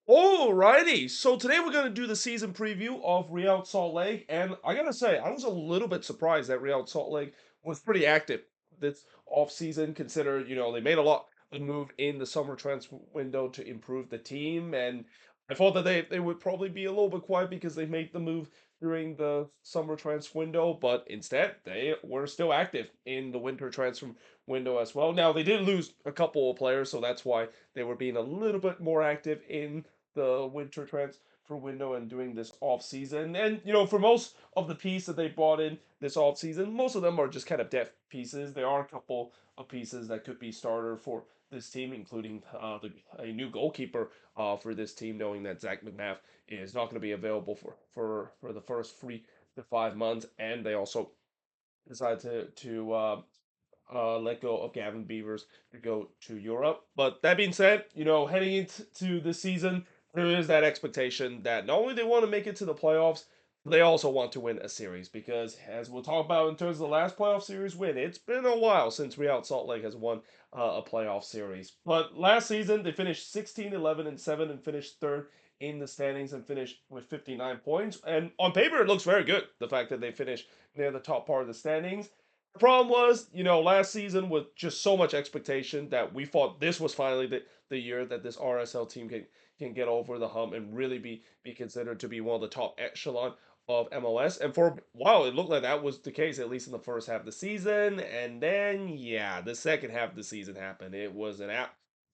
Alrighty, so today we're gonna do the season preview of Real Salt Lake, and I gotta say, I was a little bit surprised that Real Salt Lake was pretty active this offseason, consider, they made a lot of move in the summer transfer window to improve the team, and I thought that they would probably be a little bit quiet because they made the move during the summer transfer window, but instead they were still active in the winter transfer window as well. Now they did lose a couple of players, so that's why they were being a little bit more active in the winter transfer window and doing this off season. And for most of the pieces that they bought in this off season, most of them are just kind of depth pieces. There are a couple of pieces that could be starter for this team, including a new goalkeeper for this team, knowing that Zach McMath is not going to be available for the first 3 to 5 months, and they also decided to let go of Gavin Beavers to go to Europe. But that being said, heading into this season, there is that expectation that not only they want to make it to the playoffs, they also want to win a series because, as we'll talk about in terms of the last playoff series win, it's been a while since Real Salt Lake has won a playoff series. But last season, they finished 16, 11, and 7 and finished third in the standings and finished with 59 points. And on paper, it looks very good, the fact that they finished near the top part of the standings. The problem was, last season with just so much expectation that we thought this was finally the year that this RSL team can get over the hump and really be considered to be one of the top echelon of MLS. And for a while, it looked like that was the case, at least in the first half of the season. And then, yeah, the second half of the season happened. It was an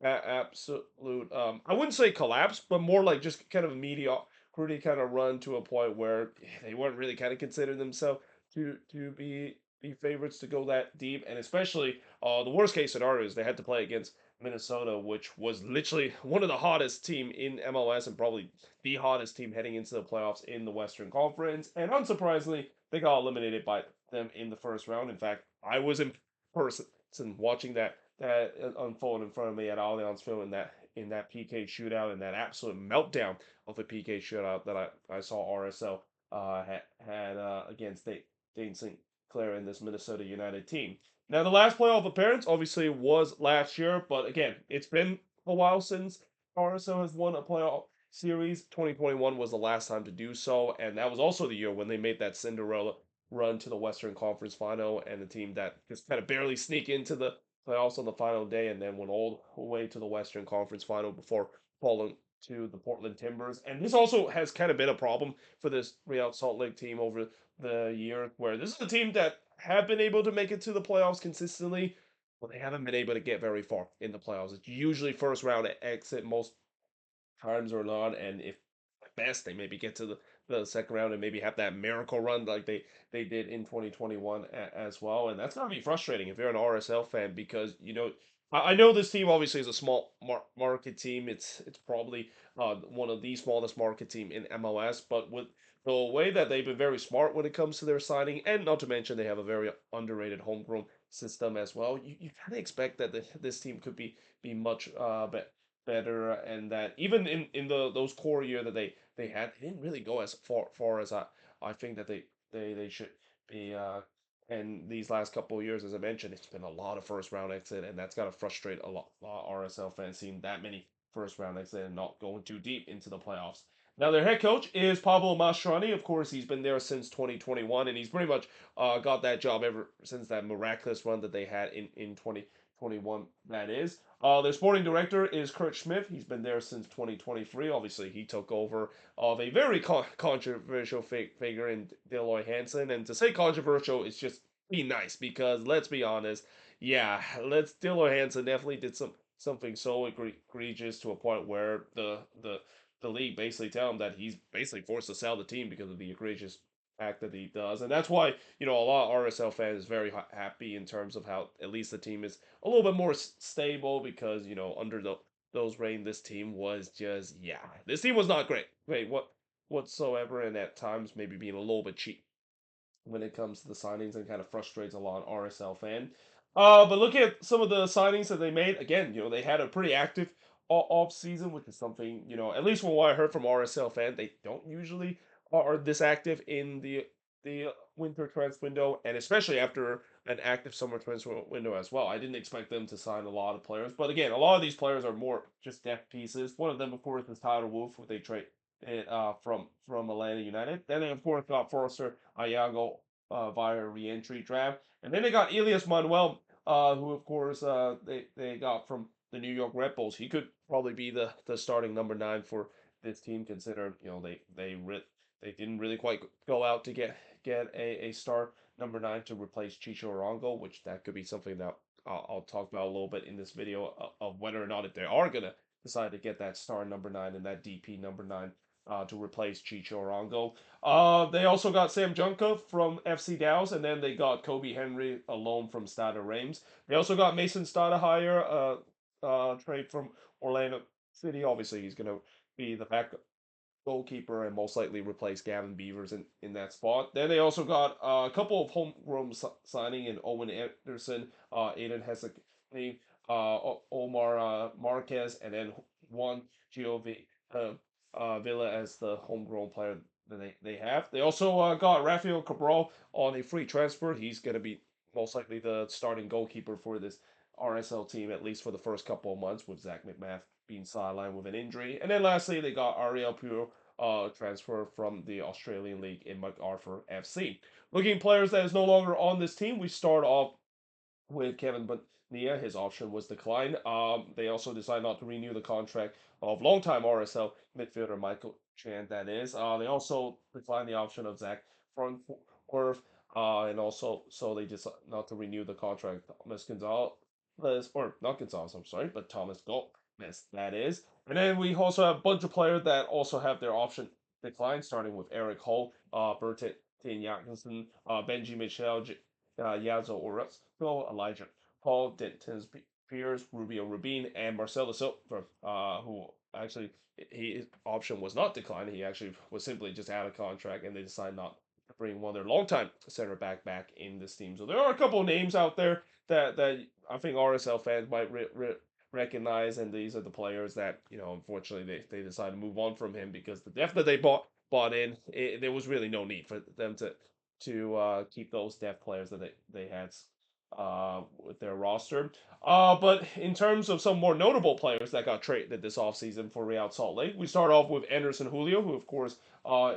absolute, I wouldn't say collapse, but more like just kind of a mediocrity kind of run to a point where they weren't really kind of considering themselves to be favorites to go that deep, and especially the worst case scenario is they had to play against Minnesota, which was literally one of the hottest team in MLS and probably the hottest team heading into the playoffs in the Western Conference. And unsurprisingly, they got eliminated by them in the first round. In fact, I was in person watching that unfold in front of me at Allianz Field in that PK shootout and that absolute meltdown of a PK shootout that I saw RSL had against Dane St. Clair in this Minnesota United team. Now, the last playoff appearance obviously was last year, but again, it's been a while since RSL has won a playoff series. 2021 was the last time to do so, and that was also the year when they made that Cinderella run to the Western Conference final, and the team that just kind of barely sneak into the playoffs on the final day and then went all the way to the Western Conference final before falling to the Portland Timbers. And this also has kind of been a problem for this Real Salt Lake team over the year, where this is a team that have been able to make it to the playoffs consistently, but they haven't been able to get very far in the playoffs. It's usually first round exit most times or not, and if at best they maybe get to the second round and maybe have that miracle run like they did in 2021 as well. And that's gonna be frustrating if you're an RSL fan because I know this team obviously is a small market team. It's probably one of the smallest market team in MLS, but with the way that they've been very smart when it comes to their signing, and not to mention they have a very underrated homegrown system as well. You kind of expect that this team could be much better, and that even in those core year that they had, they didn't really go as far as I think that they should be. And these last couple of years, as I mentioned, it's been a lot of first round exit, and that's got to frustrate a lot RSL fans seeing that many first round exit and not going too deep into the playoffs. Now, their head coach is Pablo Mastroeni. Of course, he's been there since 2021, and he's pretty much got that job ever since that miraculous run that they had in 2021. That is. Their sporting director is Kurt Schmidt. He's been there since 2023. Obviously, he took over of a very controversial figure in Deloy Hansen. And to say controversial is just be nice because let's be honest, yeah, let's Deloy Hansen definitely did something so egregious to a point where the league basically tell him that he's basically forced to sell the team because of the egregious act that he does. And that's why, a lot of RSL fans is very happy in terms of how at least the team is a little bit more stable because, under those reign, this team was just, yeah, this team was not great whatsoever, and at times maybe being a little bit cheap when it comes to the signings and kind of frustrates a lot of RSL fan. But look at some of the signings that they made. Again, they had a pretty active off season, which is something, at least from what I heard from RSL fan, they don't usually are this active in the the winter transfer window, and especially after an active summer transfer window as well. I didn't expect them to sign a lot of players, but again, a lot of these players are more just depth pieces. One of them, of course, is Tyler Wolf, who they trade from Atlanta United. Then they of course got Forster Ayago via re-entry draft, and then they got Elias Manuel, who of course they got from the New York Red Bulls. He could probably be the starting number 9 for this team, considering they didn't really quite go out to get a star number 9 to replace Chicho Arango, which that could be something that I'll talk about a little bit in this video of whether or not if they are gonna decide to get that star number 9 and that DP number 9 to replace Chicho Arango. They also got Sam Junka from FC Dallas, and then they got Kobe Henry, a loan from Stade Reims. They also got Mason Stadahire, trade from Orlando City. Obviously, he's going to be the backup goalkeeper and most likely replace Gavin Beavers in that spot. Then they also got a couple of homegrown signing in Owen Anderson, Aiden Hesek, Omar Marquez, and then Juan Giovi Villa as the homegrown player that they have. They also got Rafael Cabral on a free transfer. He's going to be most likely the starting goalkeeper for this RSL team, at least for the first couple of months, with Zach McMath being sidelined with an injury. And then lastly, they got Ariel Puro transfer from the Australian League in MacArthur FC. Looking players that is no longer on this team, we start off with Kevin Bonilla. His option was declined. They also decided not to renew the contract of longtime RSL midfielder Michael Chan. That is. They also declined the option of Zach Frontworth. And also, so they just not to renew the contract. Thomas Gonzalez, or not Gonzalez, I'm sorry, but Thomas Gomez, that is. And then we also have a bunch of players that also have their option declined, starting with Eric Hull, Bertin Jakobsen, Benji Michel, Yazo Orozco, Elijah Paul, Denton Pierce, Rubio Rubin, and Marcelo Silva, who actually his option was not declined. He actually was simply just out of contract, and they decided not to bring one of their longtime center back in this team. So there are a couple of names out there that I think RSL fans might recognize, and these are the players that unfortunately they decided to move on from him because the depth that they bought in, there was really no need for them to keep those depth players that they had with their roster. But in terms of some more notable players that got traded this offseason for Real Salt Lake, we start off with Anderson Julio, who of course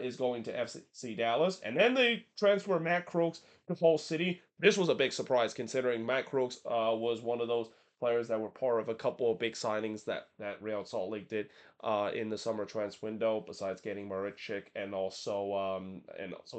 is going to FC Dallas, and then they transfer Matt Crooks to Hull City. This was a big surprise considering Matt Crooks was one of those players that were part of a couple of big signings that Real Salt Lake did in the summer transfer window, besides getting Marichik and also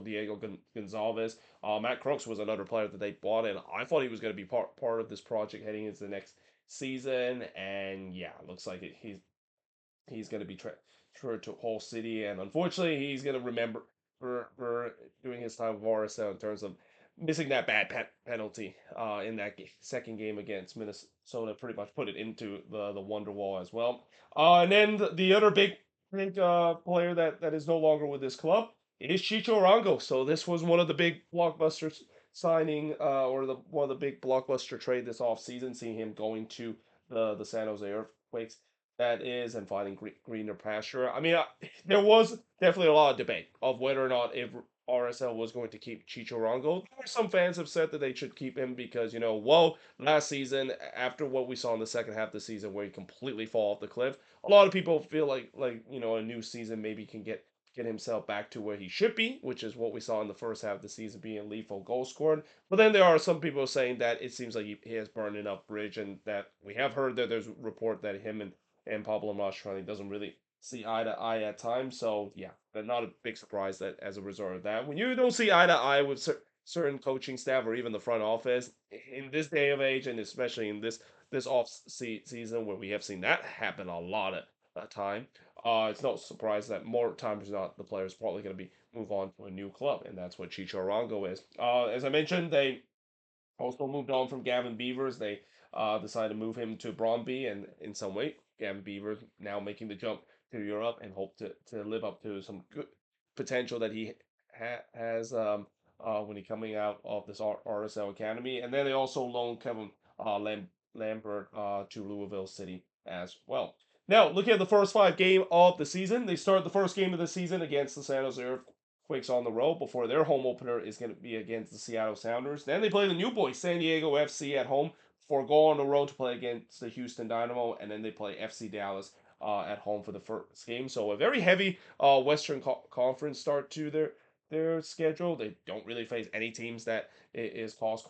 Diego Gonzalez. Matt Crooks was another player that they bought, and I thought he was going to be part of this project heading into the next season. And yeah, looks like he's going to be transferred to Hull City, and unfortunately, he's going to remember for doing his time with RSL in terms of missing that bad penalty in that second game against Minnesota. Pretty much put it into the wonder wall as well. And then the other big player that is no longer with this club is Chicho Arango. So this was one of the big blockbusters signing or the one of the big blockbuster trade this offseason, seeing him going to the San Jose Earthquakes, that is, and finding greener pasture. I mean, there was definitely a lot of debate of whether or not if RSL was going to keep Chicho Rongo. Some fans have said that they should keep him because, well, last season, after what we saw in the second half of the season where he completely fall off the cliff, a lot of people feel like a new season maybe can get himself back to where he should be, which is what we saw in the first half of the season, being a lethal goal scorer. But then there are some people saying that it seems like he has burned enough bridge, and that we have heard that there's a report that him and Pablo Mastrani doesn't really see eye to eye at times. So yeah, but not a big surprise that as a result of that, when you don't see eye to eye with certain coaching staff or even the front office in this day of age, and especially in this off season where we have seen that happen a lot of time, it's no surprise that more times than not the player is probably going to be move on to a new club, and that's what Chicho Arango is. As I mentioned, they also moved on from Gavin Beavers. They decided to move him to Bromby, and in some way, Gavin Beavers now making the jump to Europe and hope to live up to some good potential that he has when he coming out of this RSL Academy. And then they also loaned Kevin Lambert to Louisville City as well. Now, looking at the first 5 game of the season, they start the first game of the season against the San Jose Quakes on the road before their home opener is going to be against the Seattle Sounders. Then they play the new boys, San Diego FC, at home before go on the road to play against the Houston Dynamo, and then they play FC Dallas at home for the first game. So a very heavy Western Conference start to their schedule. They don't really face any teams that is cross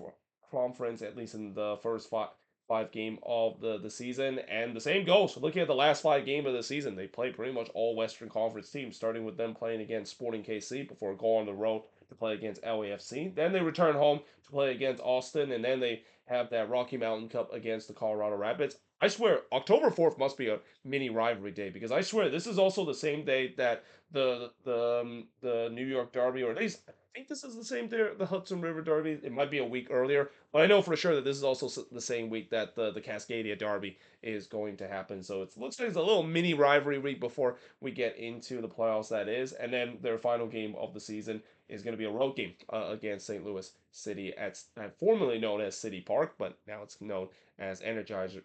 conference, at least in the first five game of the season. And the same goes. Looking at the last five game of the season, they play pretty much all Western Conference teams, starting with them playing against Sporting KC before going on the road to play against LAFC. Then they return home to play against Austin, and then they have that Rocky Mountain Cup against the Colorado Rapids. I swear, October 4th must be a mini rivalry day because I swear this is also the same day that the New York Derby, or at least I think this is the same day the Hudson River Derby. It might be a week earlier, but I know for sure that this is also the same week that the Cascadia Derby is going to happen. So it looks like it's a little mini rivalry week before we get into the playoffs. That is, and then their final game of the season is going to be a road game against St. Louis City at formerly known as City Park, but now it's known as Energizer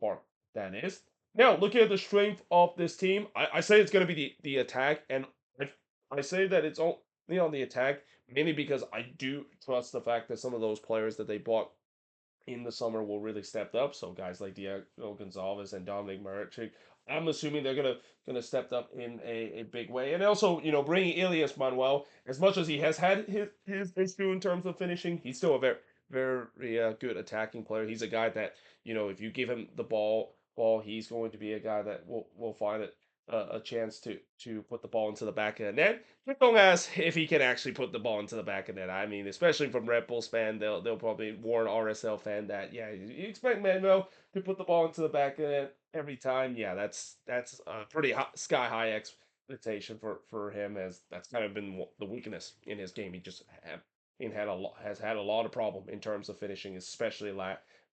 Park. That is. Now, looking at the strength of this team, I say it's going to be the attack, and I, I say that it's only on the attack mainly because I do trust the fact that some of those players that they bought in the summer will really step up. So guys like Diego Gonzalez and Dominic Maric, I'm assuming they're gonna step up in a big way. And also, bringing Elias Manuel, as much as he has had his issue in terms of finishing, he's still a very good attacking player. He's a guy that if you give him the ball, he's going to be a guy that will find it a chance to put the ball into the back of the net. Just don't ask if he can actually put the ball into the back of net. I mean, especially from Red Bulls fan, they'll probably warn RSL fan that you expect Manuel to put the ball into the back of the net every time. Yeah, that's a pretty sky high expectation for him, as that's kind of been the weakness in his game. Has had a lot of problem in terms of finishing, especially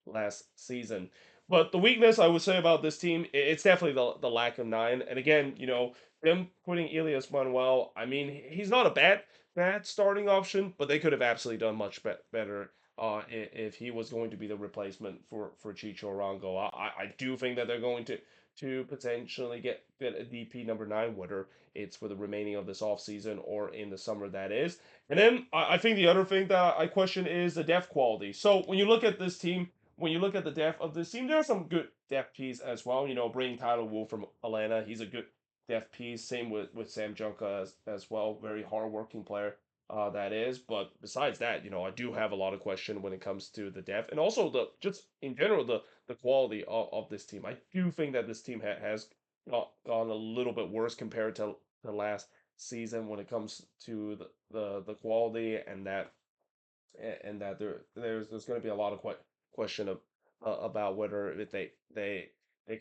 last season. But the weakness I would say about this team, it's definitely the lack of nine. And again, them putting Elias Manuel, I mean, he's not a bad starting option, but they could have absolutely done much better if he was going to be the replacement for Chicho Arango. I do think that they're going to potentially get a DP number nine, whether it's for the remaining of this offseason or in the summer that is. And then I think the other thing that I question is the depth quality. So when you look at this team, when you look at the depth of this team, there are some good depth pieces as well. Bringing Tyler Wolf from Atlanta, he's a good depth piece. Same with Sam Junka as well. Very hardworking player that is. But besides that, I do have a lot of question when it comes to the depth and also the just in general the quality of this team. I do think that this team has gone a little bit worse compared to the last season when it comes to the quality, and that there's going to be a lot of question about whether if they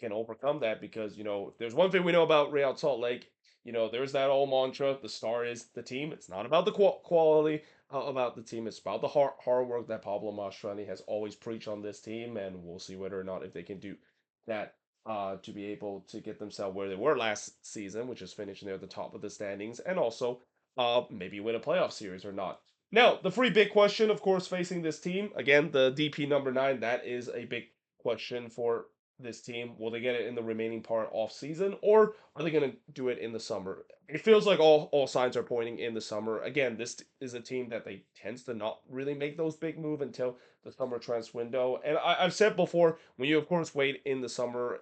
can overcome that, because if there's one thing we know about Real Salt Lake, there's that old mantra: the star is the team. It's not about the quality about the team; it's about the hard work that Pablo Mastrani has always preached on this team, and we'll see whether or not if they can do that. To be able to get themselves where they were last season, which is finishing near the top of the standings, and also maybe win a playoff series or not. Now, the free big question, of course, facing this team, again, the DP number nine, that is a big question for this team. Will they get it in the remaining part off season, or are they going to do it in the summer? It feels like all signs are pointing in the summer. Again, this is a team that they tends to not really make those big move until the summer transfer window. And I've said before, when you of course wait in the summer,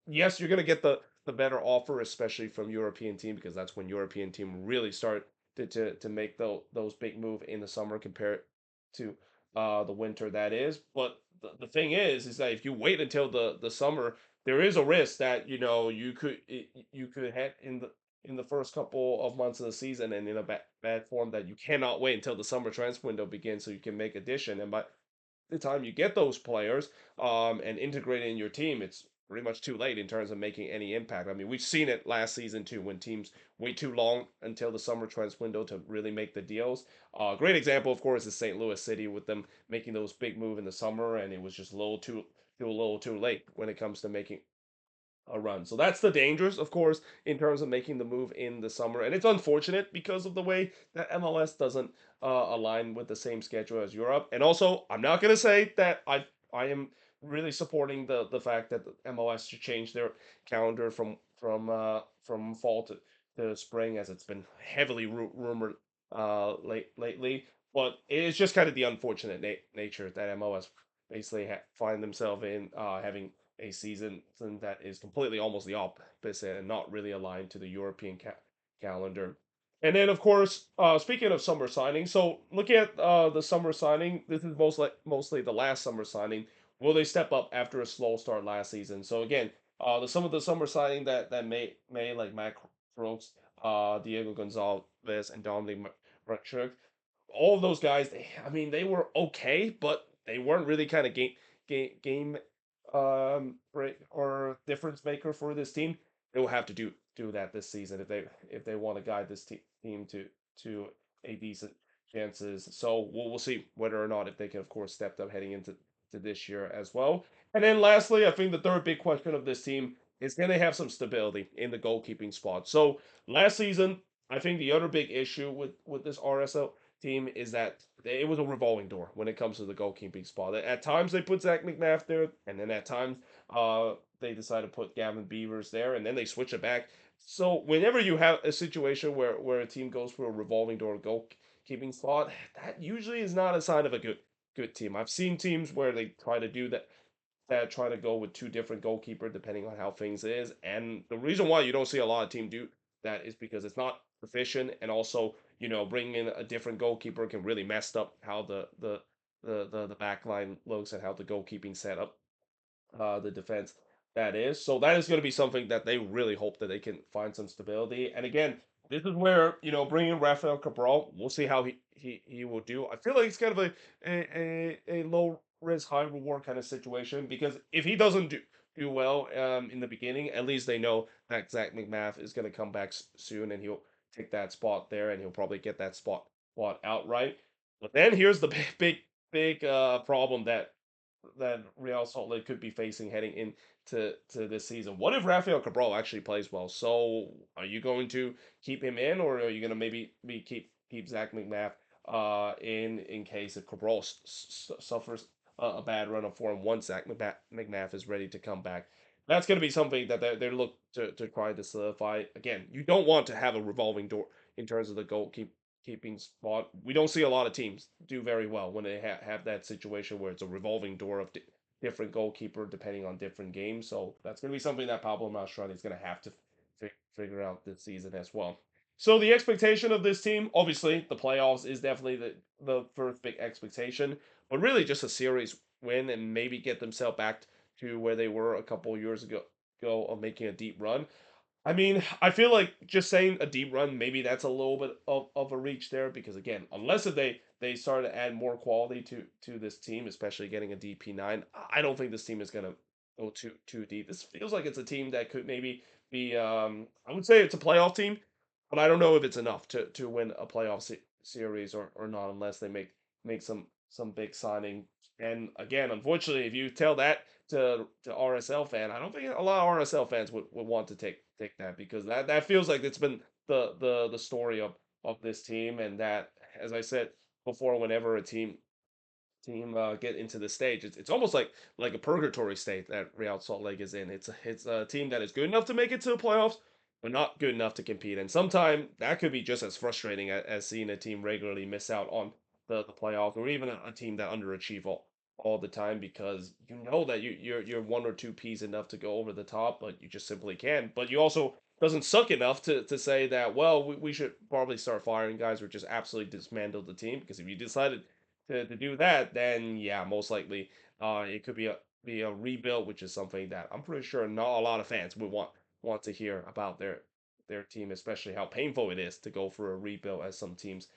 yes, you're going to get the better offer, especially from European team, because that's when European team really start to make those big move in the summer compared to the winter that is. But the thing is that if you wait until the summer, there is a risk that you could head in the first couple of months of the season and in a bad form, that you cannot wait until the summer transfer window begins so you can make addition. And by the time you get those players and integrate in your team, it's pretty much too late in terms of making any impact. I mean, we've seen it last season too, when teams wait too long until the summer transfer window to really make the deals. Great example, of course, is St. Louis City, with them making those big move in the summer, and it was just a little too late when it comes to making a run. So that's the dangers, of course, in terms of making the move in the summer. And it's unfortunate because of the way that MLS doesn't align with the same schedule as Europe. And also, I'm not going to say that I am really supporting the fact that the MLS should change their calendar from fall to spring, as it's been heavily rumored lately. But it's just kind of the unfortunate nature that MLS basically find themselves in, having a season that is completely almost the opposite and not really aligned to the European calendar. And then, of course, speaking of summer signing, so looking at the summer signing, this is mostly the last summer signing. Will they step up after a slow start last season? So again, some of the summer signing that may like Matt Brooks, Diego Gonzalez, and Dominic Marchuk, all of those guys, I mean, they were okay, but they weren't really kind of game break or difference maker for this team. They will have to do that this season if they want to guide this team to a decent chances. So we'll see whether or not if they can, of course, step up heading into this year as well. And then lastly, I think the third big question of this team is, can they have some stability in the goalkeeping spot? So last season, I think the other big issue with this RSL team is that it was a revolving door when it comes to the goalkeeping spot. At times they put Zach McNabb there, and then at times they decide to put Gavin Beavers there, and then they switch it back. So whenever you have a situation where a team goes for a revolving door goalkeeping spot, that usually is not a sign of a good team. I've seen teams where they try to do that try to go with two different goalkeeper depending on how things is. And the reason why you don't see a lot of team do that is because it's not efficient, and also bringing in a different goalkeeper can really mess up how the back line looks and how the goalkeeping setup, the defense that is. So that is going to be something that they really hope that they can find some stability. And again, this is where bringing Rafael Cabral, we'll see how he will do. I feel like it's kind of a low risk high reward kind of situation, because if he doesn't do well in the beginning, at least they know that Zach McMath is going to come back soon, and he'll take that spot there, and he'll probably get that spot outright. But then here's the big problem that Real Salt Lake could be facing heading into this season. What if Rafael Cabral actually plays well? So are you going to keep him in, or are you going to maybe keep Zach McMath in case if Cabral suffers a bad run of form once Zach McMath is ready to come back? That's going to be something that they look to try to solidify. Again, you don't want to have a revolving door in terms of the goalkeeping spot. We don't see a lot of teams do very well when they have that situation where it's a revolving door of different goalkeeper depending on different games. So that's going to be something that Pablo Mastrani is going to have to figure out this season as well. So the expectation of this team, obviously, the playoffs is definitely the first big expectation, but really just a series win and maybe get themselves back to where they were a couple years ago of making a deep run. I mean, I feel like just saying a deep run, maybe that's a little bit of a reach there, because again, unless if they start to add more quality to this team, especially getting a DP9, I don't think this team is gonna go too deep. This feels like it's a team that could maybe be, I would say it's a playoff team, but I don't know if it's enough to win a playoff series or not, unless they make some big signing. And again, unfortunately, if you tell that to RSL fan, I don't think a lot of RSL fans would want to take that, because that feels like it's been the story of this team. And that, as I said before, whenever a team get into the stage, it's almost like a purgatory state that Real Salt Lake is in. It's a team that is good enough to make it to the playoffs, but not good enough to compete. And sometimes that could be just as frustrating as seeing a team regularly miss out on the playoffs, or even a team that underachieve all the time, because you know that you're one or two P's enough to go over the top, but you just simply can't. But you also doesn't suck enough to say that, well, we should probably start firing guys or just absolutely dismantle the team, because if you decided to do that, then yeah, most likely it could be a rebuild, which is something that I'm pretty sure not a lot of fans would want to hear about their team, especially how painful it is to go for a rebuild, as some teams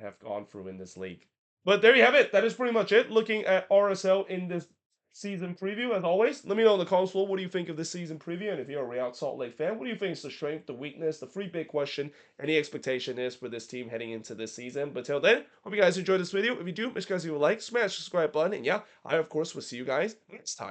have gone through in this league. But there you have it. That is pretty much it. Looking at RSL in this season preview, as always. Let me know in the comments below, what do you think of this season preview? And if you're a Real Salt Lake fan, what do you think is the strength, the weakness, the free big question, and the expectation is for this team heading into this season? But till then, hope you guys enjoyed this video. If you do, make sure you guys leave a like, smash the subscribe button, and yeah, I of course will see you guys next time.